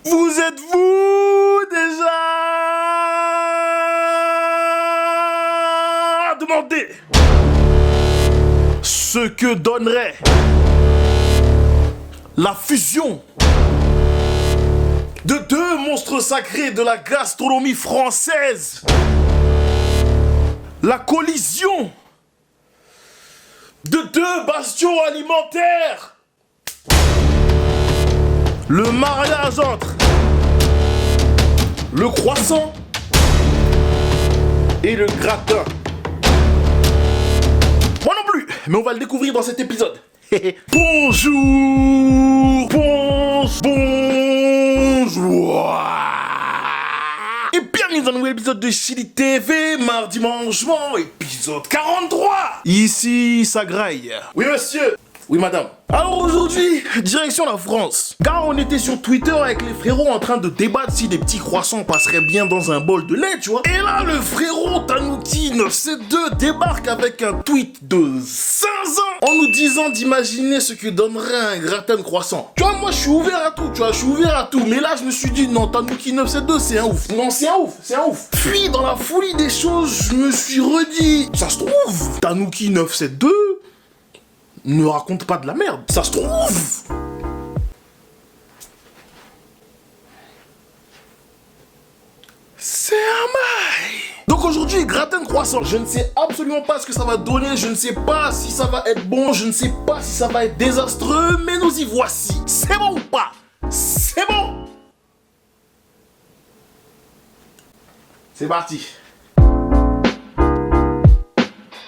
Vous êtes-vous déjà demandé ce que donnerait la fusion de deux monstres sacrés de la gastronomie française? La collision de deux bastions alimentaires. Le mariage entre le croissant et le gratin. Moi non plus, mais on va le découvrir dans cet épisode. Bonjour. Et bienvenue dans un nouvel épisode de Chili TV, mardi mangement, épisode 43. Ici, ça graille. Oui monsieur. Oui madame. Alors aujourd'hui, direction la France. Car on était sur Twitter avec les frérots en train de débattre si des petits croissants passeraient bien dans un bol de lait, tu vois. Et là, le frérot Tanuki 972 débarque avec un tweet de 5 ans en nous disant d'imaginer ce que donnerait un gratin de croissant. Tu vois, moi je suis ouvert à tout, tu vois, je suis ouvert à tout. Mais là, je me suis dit, non, Tanuki 972, c'est un ouf. Non, c'est un ouf. Puis, dans la folie des choses, je me suis redit, ça se trouve, Tanuki 972 ne raconte pas de la merde. Ça se trouve. C'est un bail. Donc aujourd'hui, gratin de croissant. Je ne sais absolument pas ce que ça va donner. Je ne sais pas si ça va être bon. Je ne sais pas si ça va être désastreux. Mais nous y voici. C'est bon ou pas? C'est bon. C'est parti.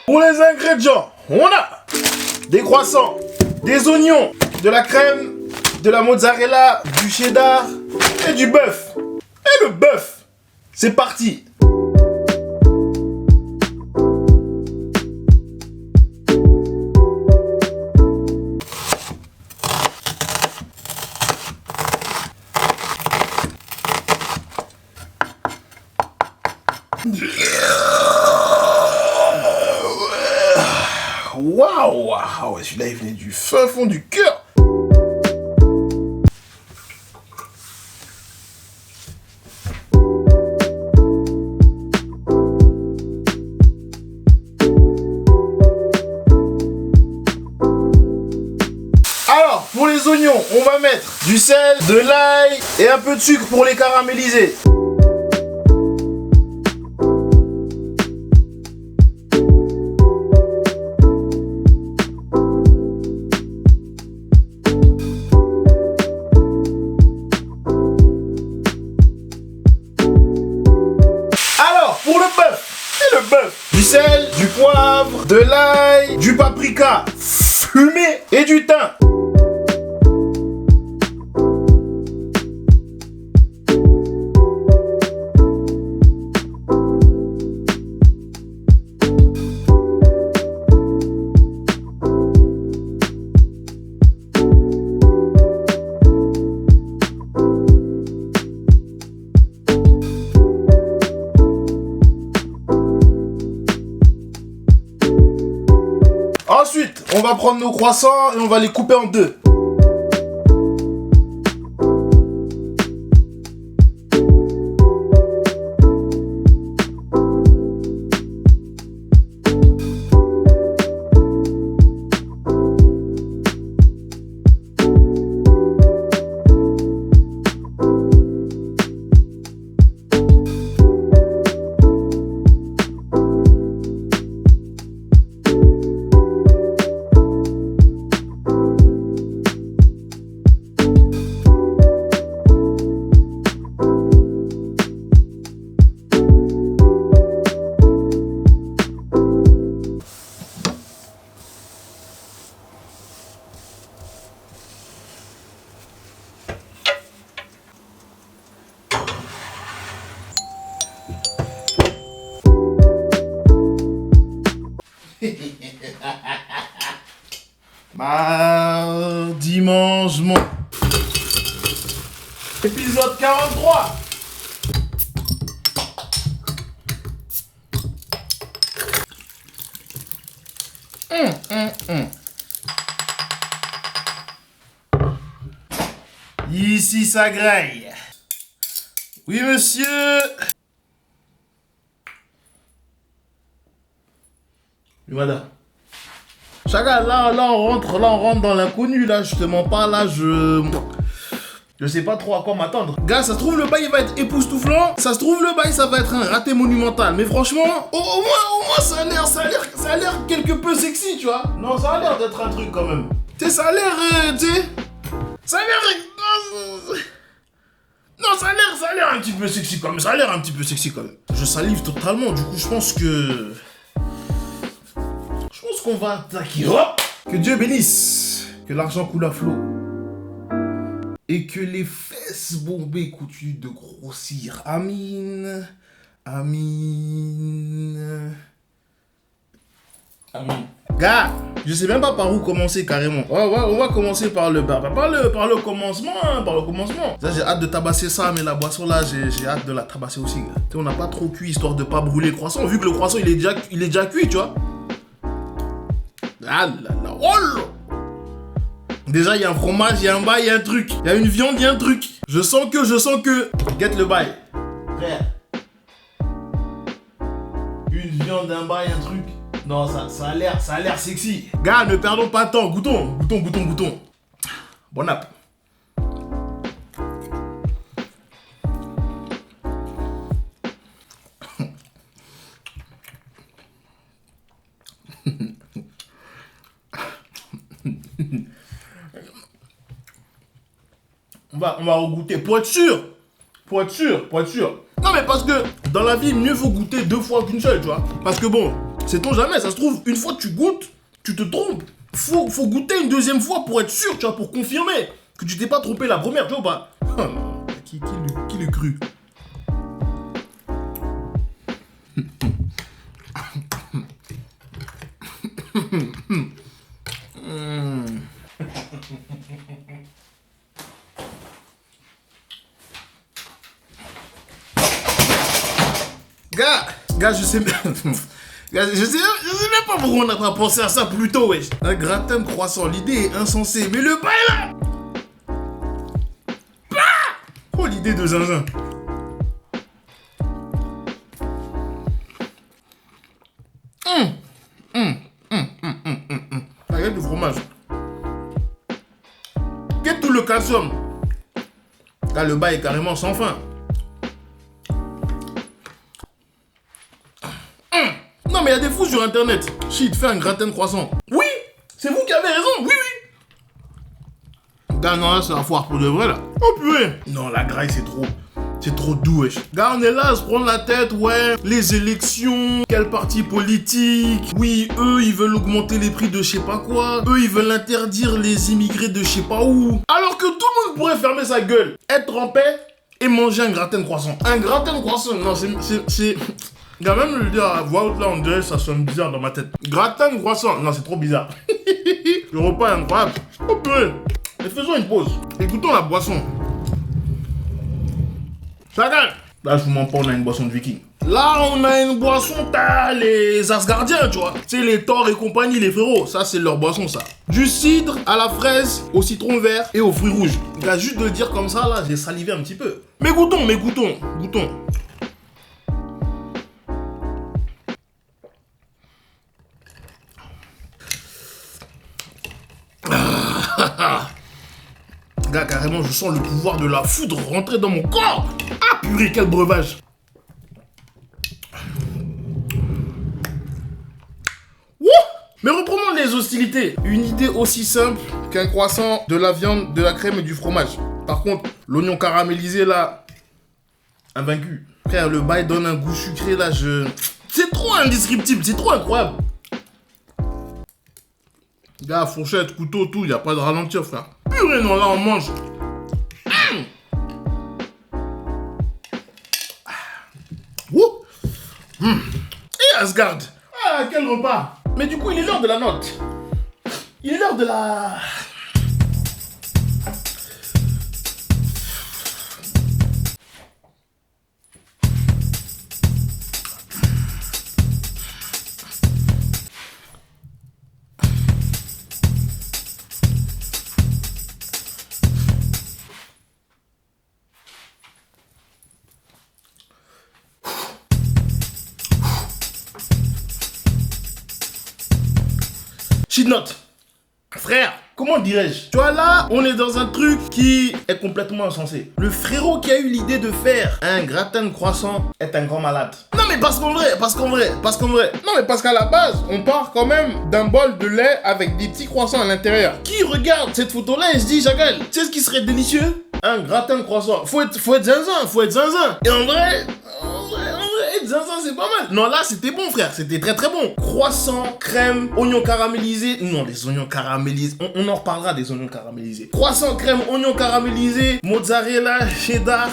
Pour les ingrédients, on a des croissants, des oignons, de la crème, de la mozzarella, du cheddar et du bœuf. Et le bœuf, c'est parti. Waouh! Ah ouais, celui-là, il venait du fin fond du cœur! Alors, pour les oignons, on va mettre du sel, de l'ail et un peu de sucre pour les caraméliser. Pour le bœuf, et le bœuf, du sel, du poivre, de l'ail, du paprika fumé et du thym. Ensuite, on va prendre nos croissants et on va les couper en deux. Mardi mangement. Épisode 43. Ici ça graille. Oui, monsieur. Oui, madame. Chacun, là, on rentre dans l'inconnu, là, je te mens pas, là, je sais pas trop à quoi m'attendre. Gars, ça se trouve, le bail, il va être époustouflant. Ça se trouve, le bail, ça va être un raté monumental. Mais franchement, au moins, ça a l'air quelque peu sexy, tu vois. Non, ça a l'air d'être un truc, quand même. Tu sais, ça a l'air, tu sais... Ça a l'air... Non, ça a l'air un petit peu sexy, quand même. Ça a l'air un petit peu sexy, quand même. Je salive totalement, du coup, je pense qu'on va attaquer. Hop. Que Dieu bénisse. Que l'argent coule à flot. Et que les fesses bombées continuent de grossir. Amin. Amin. Amin. Gars, je sais même pas par où commencer carrément. On va commencer par le bas. Par le commencement, hein, par le commencement. Ça, j'ai hâte de tabasser ça, mais la boisson là, j'ai hâte de la tabasser aussi, gars. Tu sais, on n'a pas trop cuit histoire de pas brûler le croissant, vu que le croissant il est déjà cuit, tu vois. Ah là là, oh là. Déjà, il y a un fromage, il y a un bail, il y a un truc. Il y a une viande, il y a un truc. Je sens que... Get le bail. Frère. Une viande, un bail, un truc. Non, ça a l'air sexy. Gars, ne perdons pas de temps. Goûtons. Bon app. On va regoûter pour être sûr. Non mais parce que dans la vie, mieux vaut goûter 2 fois qu'une seule, tu vois. Parce que bon, sait-on jamais, ça se trouve, une fois que tu goûtes, tu te trompes. Faut goûter une deuxième fois pour être sûr, tu vois, pour confirmer que tu t'es pas trompé la première, tu vois ou pas. Qui l'eût cru. Gars, je sais même pas pourquoi on n'a pas pensé à ça plus tôt, wesh. Un gratin de croissant, l'idée est insensée, mais le bail là. Oh, l'idée de zinzin. Avec du fromage. Qu'est-ce tout le calcium? Là, le bail est carrément sans fin. Non mais il y a des fous sur internet. Shit, fais un gratin de croissant. Oui, c'est vous qui avez raison, oui. Gars, non, là c'est la foire pour de vrai là. Oh purée. Non, la graille c'est trop doux, wesh. Gars, on est là à se prendre la tête, ouais. Les élections, quel parti politique. Oui, eux, ils veulent augmenter les prix de je sais pas quoi. Eux, ils veulent interdire les immigrés de je sais pas où. Alors que tout le monde pourrait fermer sa gueule, être en paix et manger un gratin de croissant. Un gratin de croissant, non, c'est... Gars, même le dire à voix haute là, on dirait ça sonne bizarre dans ma tête. Gratin de croissant, non, c'est trop bizarre. Le repas est incroyable. Oh purée. Mais faisons une pause. Écoutons la boisson. Chacun. Là, je vous mens pas, on a une boisson de viking. Là, on a une boisson, t'as les Asgardiens, tu vois. C'est les Thor et compagnie, les frérots. Ça, c'est leur boisson, ça. Du cidre à la fraise, au citron vert et aux fruits rouges. Gars, juste de le dire comme ça, là, j'ai salivé un petit peu. Mais goûtons. Gars, carrément, je sens le pouvoir de la foudre rentrer dans mon corps. Ah purée, quel breuvage. Wouh. Mais reprenons les hostilités. Une idée aussi simple qu'un croissant, de la viande, de la crème et du fromage. Par contre, l'oignon caramélisé là, invaincu. Frère, le bail donne un goût sucré là, c'est trop indescriptible, c'est trop incroyable. Gars, fourchette, couteau, tout, y a pas de ralentir, frère. Purée, non, là, on mange. Wouh. Et Asgard. Ah, quel repas. Mais du coup, il est l'heure de la note. Il est l'heure de la... Petite note. Frère, comment dirais-je? Tu vois là, on est dans un truc qui est complètement insensé. Le frérot qui a eu l'idée de faire un gratin de croissant est un grand malade. Non mais parce qu'en vrai. Non mais parce qu'à la base, on part quand même d'un bol de lait avec des petits croissants à l'intérieur. Qui regarde cette photo-là et se dit, Jagal, tu sais ce qui serait délicieux? Un gratin de croissant. Faut être zinzin. Et en vrai, être zinzin, c'est pas mal. Non, là, c'était bon, frère. C'était très, très bon. Croissant, crème, oignons caramélisés. Non, les oignons caramélisés. On en reparlera des oignons caramélisés. Croissant, crème, oignons caramélisés, mozzarella, cheddar,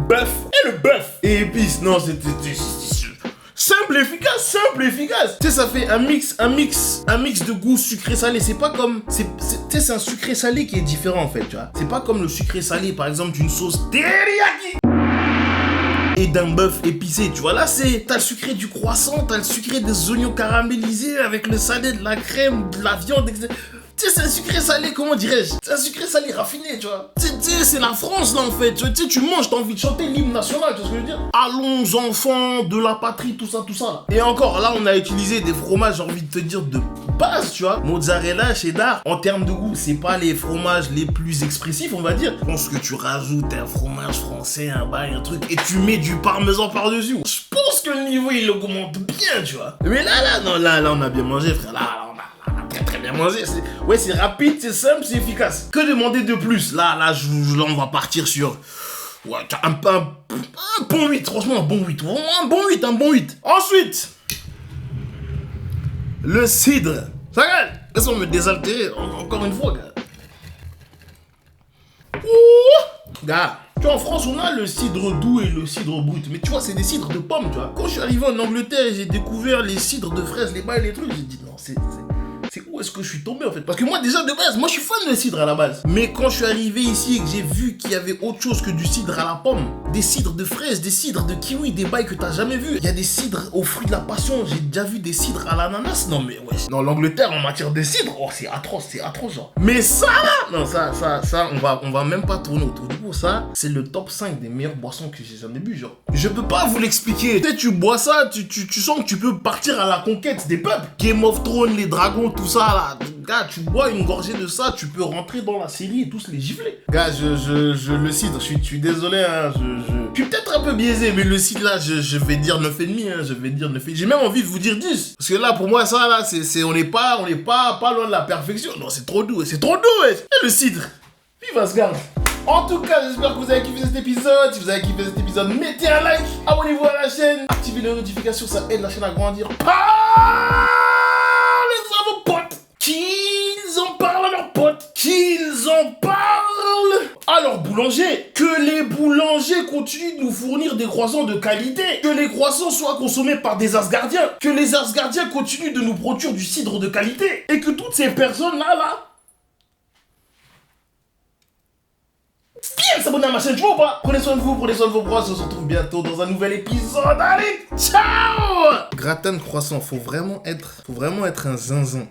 bœuf. Et le bœuf. Et épices. Non, c'était simple, efficace. Tu sais, ça fait un mix de goût sucré-salé. C'est pas comme... Tu sais, c'est un sucré-salé qui est différent, en fait, tu vois. C'est pas comme le sucré-salé, par exemple, d'une sauce teriyaki et d'un bœuf épicé, tu vois. Là, t'as le sucré du croissant, t'as le sucré des oignons caramélisés avec le salé de la crème, de la viande, etc. Tu sais, c'est un sucré salé, comment dirais-je? C'est un sucré salé raffiné, tu vois. Tu sais, c'est la France, là, en fait. Tu sais, tu manges, t'as envie de chanter l'hymne national, tu vois ce que je veux dire? Allons, enfants de la patrie, tout ça, là. Et encore, là, on a utilisé des fromages, j'ai envie de te dire, de base, tu vois. Mozzarella, cheddar, en termes de goût, c'est pas les fromages les plus expressifs, on va dire. Je pense que tu rajoutes un fromage français, un bail, un truc, et tu mets du parmesan par-dessus. Je pense que le niveau, il augmente bien, tu vois. Mais là, on a bien mangé, frère. Là, on a très bien mangé. C'est rapide, c'est simple, c'est efficace. Que demander de plus? Là, on va partir sur... Ouais, un bon 8, franchement, un bon 8. Un bon 8. Ensuite, le cidre. Ça regarde, laisse-moi me désaltérer encore une fois, gars. Ouh, gars. Tu vois, en France, on a le cidre doux et le cidre brut. Mais tu vois, c'est des cidres de pommes, tu vois. Quand je suis arrivé en Angleterre et j'ai découvert les cidres de fraises, les bails, les trucs, j'ai dit non, c'est où est-ce que je suis tombé en fait? Parce que moi déjà de base, moi je suis fan de cidre à la base. Mais quand je suis arrivé ici et que j'ai vu qu'il y avait autre chose que du cidre à la pomme, des cidres de fraises, des cidres de kiwi, des bails que t'as jamais vu. Il y a des cidres aux fruits de la passion, j'ai déjà vu des cidres à l'ananas. Non mais ouais, dans l'Angleterre en matière de cidre, oh c'est atroce genre. Mais ça là, non ça, on va même pas tourner autour du pot. Ça, c'est le top 5 des meilleures boissons que j'ai jamais bu genre. Je peux pas vous l'expliquer. Tu sais, tu bois ça, tu sens que tu peux partir à la conquête des peuples. Game of Thrones, les dragons, tout ça là. Gars, tu bois une gorgée de ça, tu peux rentrer dans la série et tous les gifler. Gars, je le cidre, je suis désolé, hein, je suis peut-être un peu biaisé, mais le cidre là, je vais dire 9,5, hein, je vais dire 9,5. J'ai même envie de vous dire 10. Parce que là, pour moi, ça là, on n'est pas loin de la perfection. Non, c'est trop doux, ouais. Et le cidre, vive Asgard. En tout cas, j'espère que vous avez kiffé cet épisode. Si vous avez kiffé cet épisode, mettez un like, abonnez-vous à la chaîne, activez les notifications, ça aide la chaîne à grandir. Parlez à vos potes, qu'ils en parlent à leurs potes, qu'ils en parlent à leurs boulangers, que les boulangers continuent de nous fournir des croissants de qualité, que les croissants soient consommés par des Asgardiens, que les Asgardiens continuent de nous produire du cidre de qualité, et que toutes ces personnes-là, viens s'abonner à ma chaîne, tu vois ou pas? Prenez soin de vous, prenez soin de vos proches, on se retrouve bientôt dans un nouvel épisode. Allez, ciao! Gratin de croissant, faut vraiment être un zinzin.